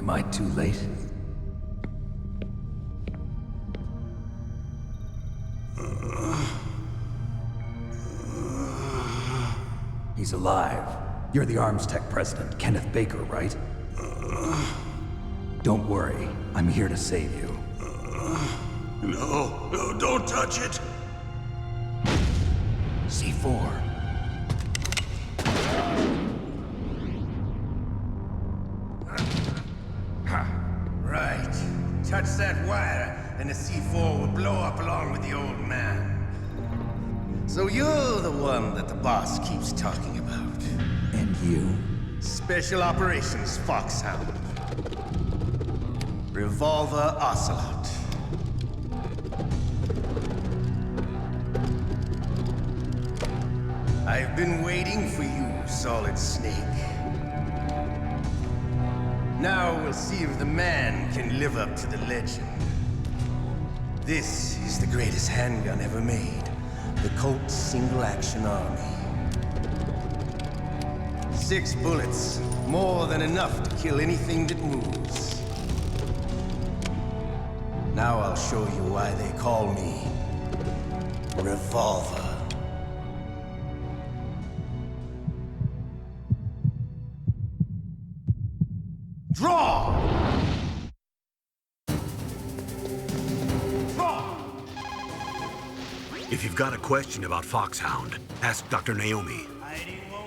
Am I too late? He's alive. You're the Arms Tech president, Kenneth Baker, right? Don't worry. I'm here to save you. No, don't touch it! C4. Right. Touch that wire, and the C4 will blow up along with the old man. So you're the one that the boss keeps talking about. And you? Special Operations FOX-HOUND. Revolver Ocelot. I've been waiting for you, Solid Snake. Now we'll see if the man can live up to the legend. This is the greatest handgun ever made. The Colt Single Action Army. 6 bullets, more than enough to kill anything that moves. Now I'll show you why they call me Revolver. Draw! If you've got a question about FOX-HOUND, ask Dr. Naomi.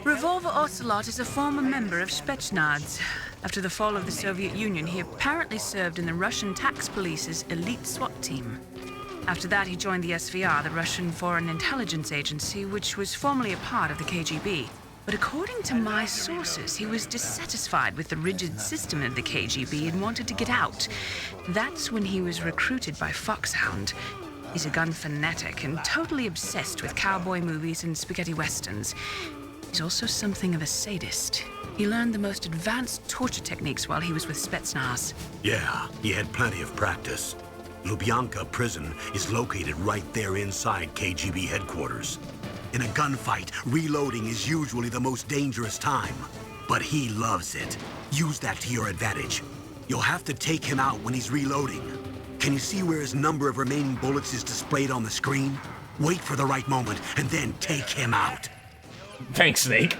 Revolver Ocelot is a former member of Spetsnaz. After the fall of the Soviet Union, he apparently served in the Russian tax police's elite SWAT team. After that, he joined the SVR, the Russian Foreign Intelligence Agency, which was formerly a part of the KGB. But according to my sources, he was dissatisfied with the rigid system of the KGB and wanted to get out. That's when he was recruited by FOX-HOUND. He's a gun fanatic and totally obsessed with cowboy movies and spaghetti westerns. He's also something of a sadist. He learned the most advanced torture techniques while he was with Spetsnaz. Yeah, he had plenty of practice. Lubyanka prison is located right there inside KGB headquarters. In a gunfight, reloading is usually the most dangerous time. But he loves it. Use that to your advantage. You'll have to take him out when he's reloading. Can you see where his number of remaining bullets is displayed on the screen? Wait for the right moment, and then take him out. Thanks, Snake.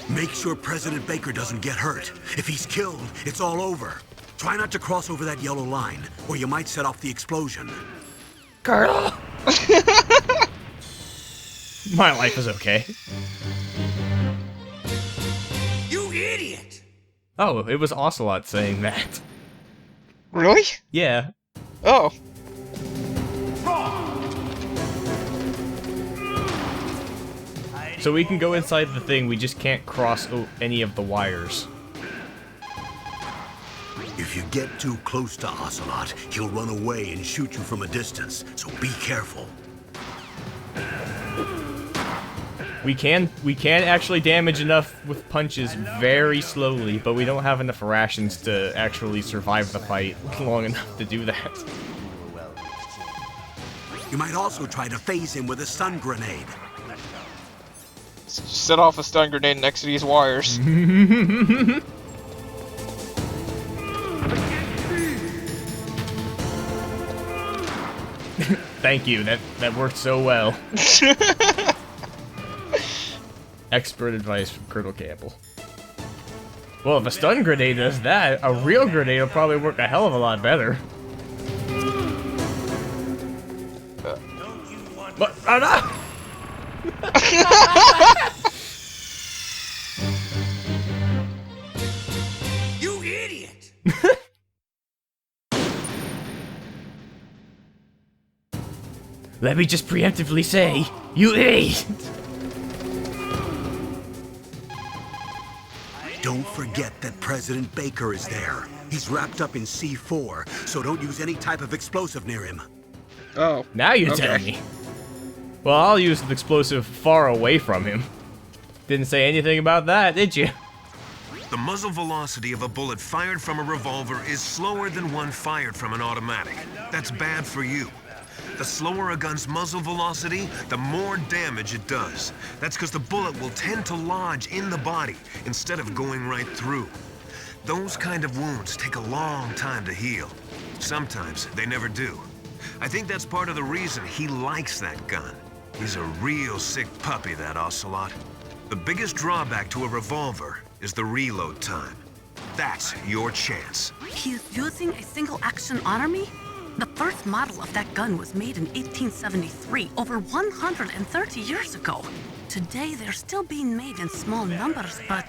Make sure President Baker doesn't get hurt. If he's killed, it's all over. Try not to cross over that yellow line, or you might set off the explosion. Colonel! My life is okay. You idiot! Oh, it was Ocelot saying that. Really? Yeah. Oh. So we can go inside the thing, we just can't cross any of the wires. If you get too close to Ocelot, he'll run away and shoot you from a distance, so be careful. We can actually damage enough with punches very slowly, but we don't have enough rations to actually survive the fight long enough to do that. You might also try to phase him with a stun grenade. Set off a stun grenade next to these wires. Thank you, that worked so well. Expert advice from Colonel Campbell. Well, if a stun grenade does that, a real grenade will probably work a hell of a lot better. What? Oh no! You idiot! Let me just preemptively say, you idiot! Don't forget that President Baker is there. He's wrapped up in C4, so don't use any type of explosive near him. Oh. Now you okay. tell me. Well, I'll use the explosive far away from him. Didn't say anything about that, did you? The muzzle velocity of a bullet fired from a revolver is slower than one fired from an automatic. That's bad for you. The slower a gun's muzzle velocity, the more damage it does. That's because the bullet will tend to lodge in the body instead of going right through. Those kind of wounds take a long time to heal. Sometimes they never do. I think that's part of the reason he likes that gun. He's a real sick puppy, that Ocelot. The biggest drawback to a revolver is the reload time. That's your chance. He is using a single-action army? The first model of that gun was made in 1873, over 130 years ago. Today, they're still being made in small numbers, but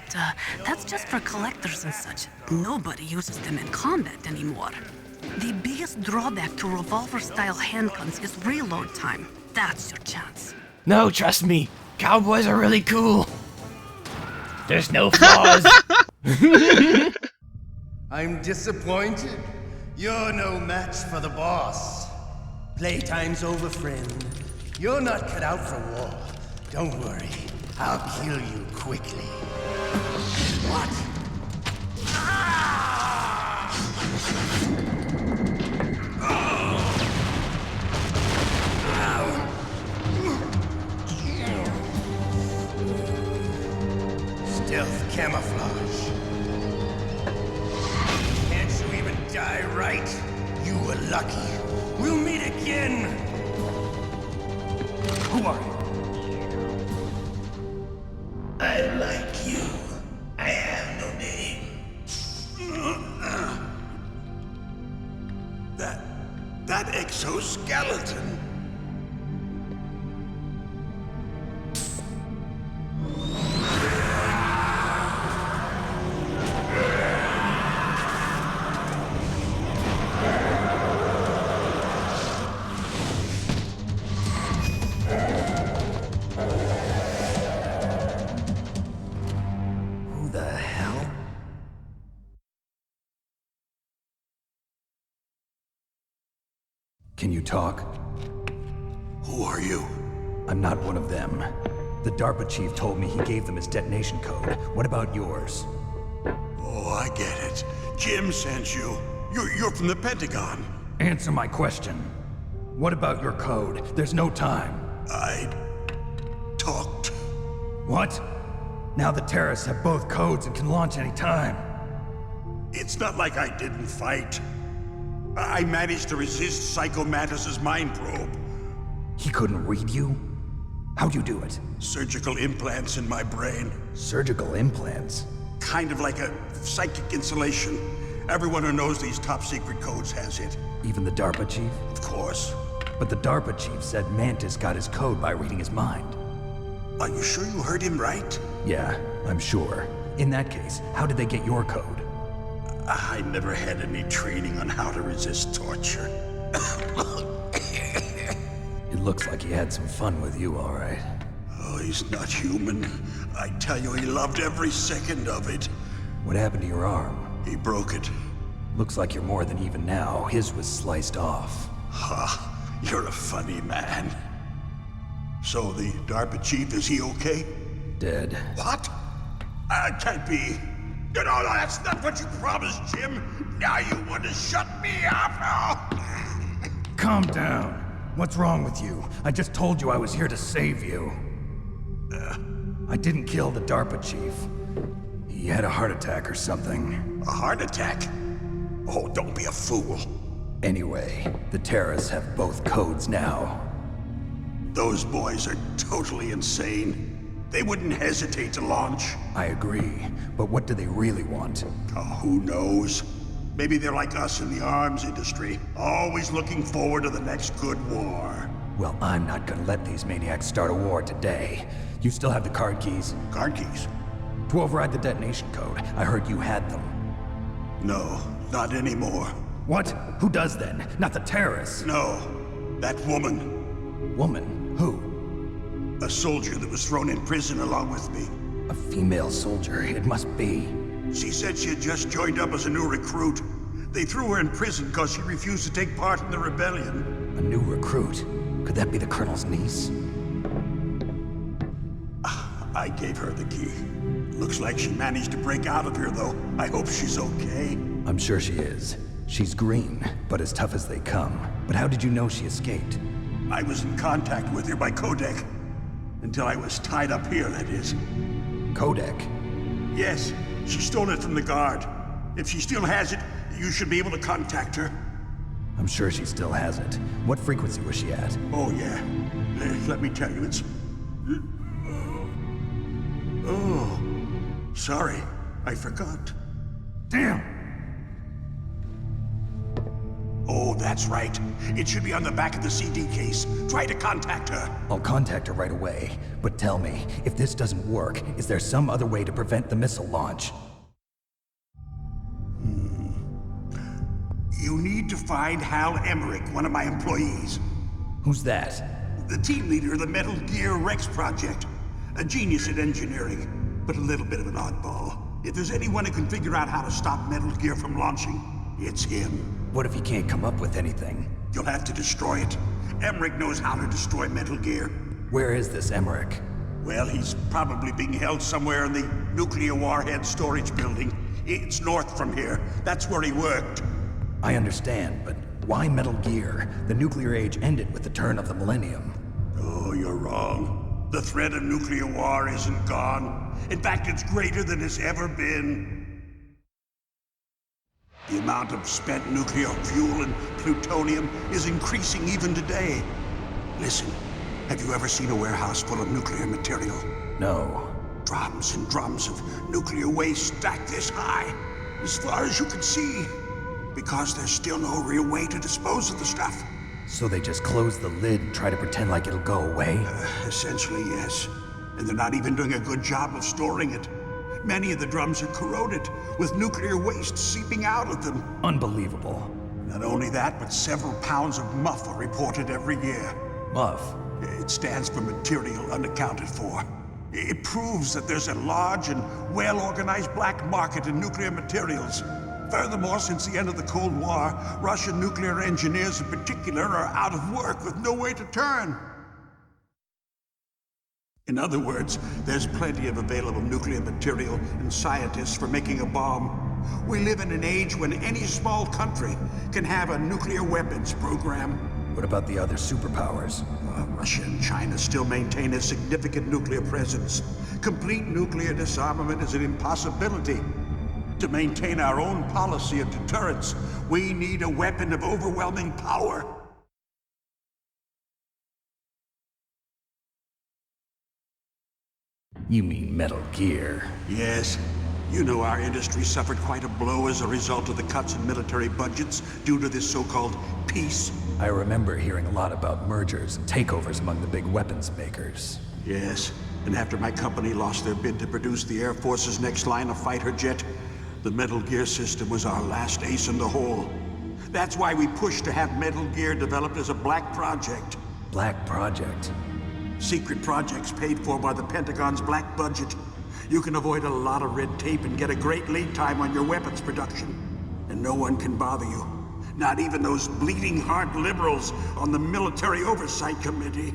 that's just for collectors and such. Nobody uses them in combat anymore. The biggest drawback to revolver-style handguns is reload time. That's your chance. No, trust me. Cowboys are really cool. There's no flaws. I'm disappointed. You're no match for the boss. Playtime's over, friend. You're not cut out for war. Don't worry. I'll kill you quickly. What? Stealth camouflage. Can't you even die right? You were lucky. We'll meet again. Who are you? I like you. I have no name. That exoskeleton. Can you talk? Who are you? I'm not one of them. The DARPA chief told me he gave them his detonation code. What about yours? Oh, I get it. Jim sent you. You're from the Pentagon. Answer my question. What about your code? There's no time. I talked. What? Now the terrorists have both codes and can launch any time. It's not like I didn't fight. I managed to resist Psycho Mantis's mind probe. He couldn't read you? How'd you do it? Surgical implants in my brain. Surgical implants? Kind of like a psychic insulation. Everyone who knows these top secret codes has it. Even the DARPA chief? Of course. But the DARPA chief said Mantis got his code by reading his mind. Are you sure you heard him right? Yeah, I'm sure. In that case, how did they get your code? I never had any training on how to resist torture. It looks like he had some fun with you, all right. Oh, he's not human. I tell you, he loved every second of it. What happened to your arm? He broke it. Looks like you're more than even now. His was sliced off. Ha, you're a funny man. So the DARPA chief, is he okay? Dead. What? Can't be. No, that's not what you promised, Jim. Now you want to shut me up? Calm down. What's wrong with you? I just told you I was here to save you. I didn't kill the DARPA chief. He had a heart attack or something. A heart attack? Oh, don't be a fool. Anyway, the terrorists have both codes now. Those boys are totally insane. They wouldn't hesitate to launch. I agree, but what do they really want? Oh, who knows? Maybe they're like us in the arms industry, always looking forward to the next good war. Well, I'm not gonna let these maniacs start a war today. You still have the card keys? Card keys? To override the detonation code. I heard you had them. No, not anymore. What? Who does then? Not the terrorists. No, that woman. Woman? Who? A soldier that was thrown in prison along with me. A female soldier, it must be. She said she had just joined up as a new recruit. They threw her in prison because she refused to take part in the rebellion. A new recruit? Could that be the Colonel's niece? I gave her the key. Looks like she managed to break out of here, though. I hope she's okay. I'm sure she is. She's green, but as tough as they come. But how did you know she escaped? I was in contact with her by Codec. Until I was tied up here, that is. Codec? Yes, she stole it from the guard. If she still has it, you should be able to contact her. I'm sure she still has it. What frequency was she at? Oh, yeah. Let me tell you, it's... Oh, sorry. I forgot. Damn! Oh, that's right. It should be on the back of the CD case. Try to contact her. I'll contact her right away. But tell me, if this doesn't work, is there some other way to prevent the missile launch? You need to find Hal Emmerich, one of my employees. Who's that? The team leader of the Metal Gear Rex project. A genius at engineering, but a little bit of an oddball. If there's anyone who can figure out how to stop Metal Gear from launching, it's him. What if he can't come up with anything? You'll have to destroy it. Emmerich knows how to destroy Metal Gear. Where is this Emmerich? Well, he's probably being held somewhere in the nuclear warhead storage building. It's north from here. That's where he worked. I understand, but why Metal Gear? The nuclear age ended with the turn of the millennium. Oh, you're wrong. The threat of nuclear war isn't gone. In fact, it's greater than it's ever been. The amount of spent nuclear fuel and plutonium is increasing even today. Listen, have you ever seen a warehouse full of nuclear material? No. Drums and drums of nuclear waste stacked this high, as far as you can see. Because there's still no real way to dispose of the stuff. So they just close the lid and try to pretend like it'll go away? Essentially, yes. And they're not even doing a good job of storing it. Many of the drums are corroded, with nuclear waste seeping out of them. Unbelievable. Not only that, but several pounds of MUF are reported every year. MUF? It stands for material unaccounted for. It proves that there's a large and well-organized black market in nuclear materials. Furthermore, since the end of the Cold War, Russian nuclear engineers in particular are out of work with no way to turn. In other words, there's plenty of available nuclear material and scientists for making a bomb. We live in an age when any small country can have a nuclear weapons program. What about the other superpowers? Russia and China still maintain a significant nuclear presence. Complete nuclear disarmament is an impossibility. To maintain our own policy of deterrence, we need a weapon of overwhelming power. You mean Metal Gear? Yes. You know our industry suffered quite a blow as a result of the cuts in military budgets due to this so-called peace. I remember hearing a lot about mergers and takeovers among the big weapons makers. Yes, and after my company lost their bid to produce the Air Force's next line of fighter jet, the Metal Gear system was our last ace in the hole. That's why we pushed to have Metal Gear developed as a black project. Black project? Secret projects paid for by the Pentagon's black budget. You can avoid a lot of red tape and get a great lead time on your weapons production. And no one can bother you. Not even those bleeding heart liberals on the Military Oversight Committee.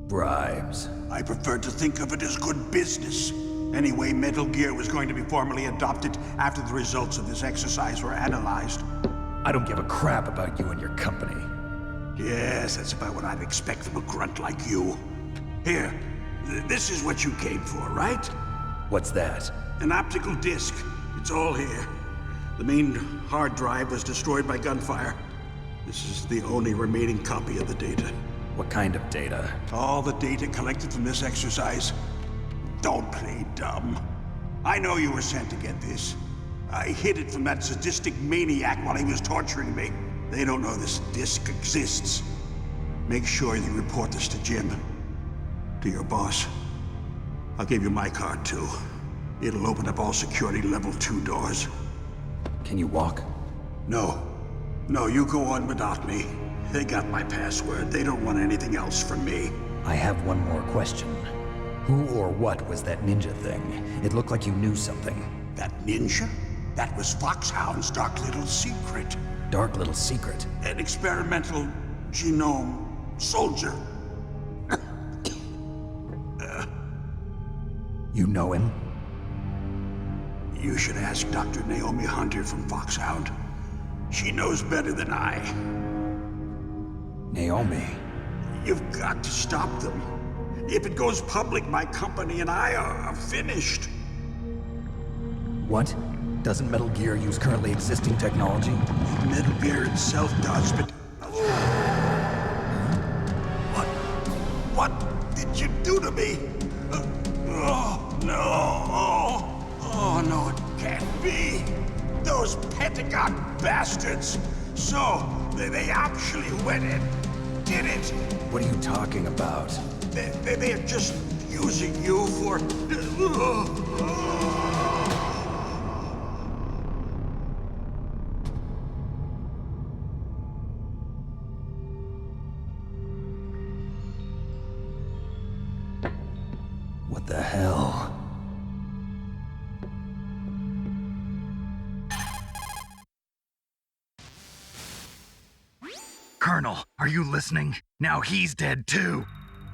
Bribes. I prefer to think of it as good business. Anyway, Metal Gear was going to be formally adopted after the results of this exercise were analyzed. I don't give a crap about you and your company. Yes, that's about what I'd expect from a grunt like you. Here, this is what you came for, right? What's that? An optical disc. It's all here. The main hard drive was destroyed by gunfire. This is the only remaining copy of the data. What kind of data? All the data collected from this exercise. Don't play dumb. I know you were sent to get this. I hid it from that sadistic maniac while he was torturing me. They don't know this disc exists. Make sure you report this to Jim. To your boss. I'll give you my card, too. It'll open up all security level 2 doors. Can you walk? No. No, you go on without me. They got my password. They don't want anything else from me. I have one more question. Who or what was that ninja thing? It looked like you knew something. That ninja? That was FOX-HOUND's dark little secret. Dark little secret? An experimental genome soldier. You know him? You should ask Dr. Naomi Hunter from FOX-HOUND. She knows better than I. Naomi? You've got to stop them. If it goes public, my company and I are finished. What? Doesn't Metal Gear use currently existing technology? Metal Gear itself does, but... What did you do to me? Oh, no. Oh, no, it can't be. Those Pentagon bastards. So, they actually went and did it. What are you talking about? They're just using you for... What the hell? Colonel, are you listening? Now he's dead too.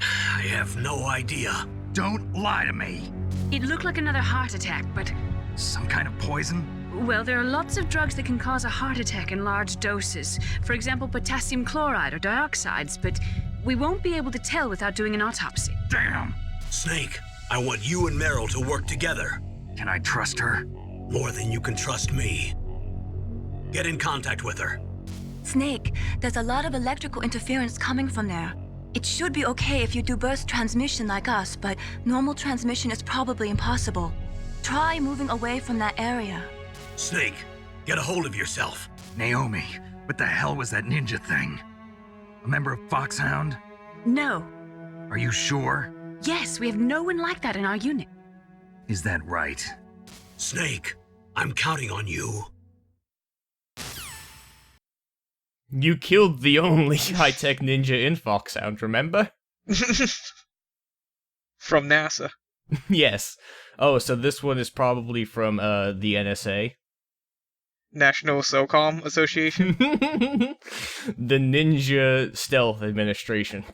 I have no idea. Don't lie to me. It looked like another heart attack, but... Some kind of poison? Well, there are lots of drugs that can cause a heart attack in large doses. For example, potassium chloride or dioxides, but we won't be able to tell without doing an autopsy. Damn! Snake, I want you and Meryl to work together. Can I trust her? More than you can trust me. Get in contact with her. Snake, there's a lot of electrical interference coming from there. It should be okay if you do burst transmission like us, but normal transmission is probably impossible. Try moving away from that area. Snake, get a hold of yourself. Naomi, what the hell was that ninja thing? A member of FOX-HOUND? No. Are you sure? Yes, we have no one like that in our unit. Is that right? Snake, I'm counting on you. You killed the only high-tech ninja in FOX-HOUND, remember? From NASA. Yes. Oh, so this one is probably from the NSA. National SOCOM Association. The Ninja Stealth Administration.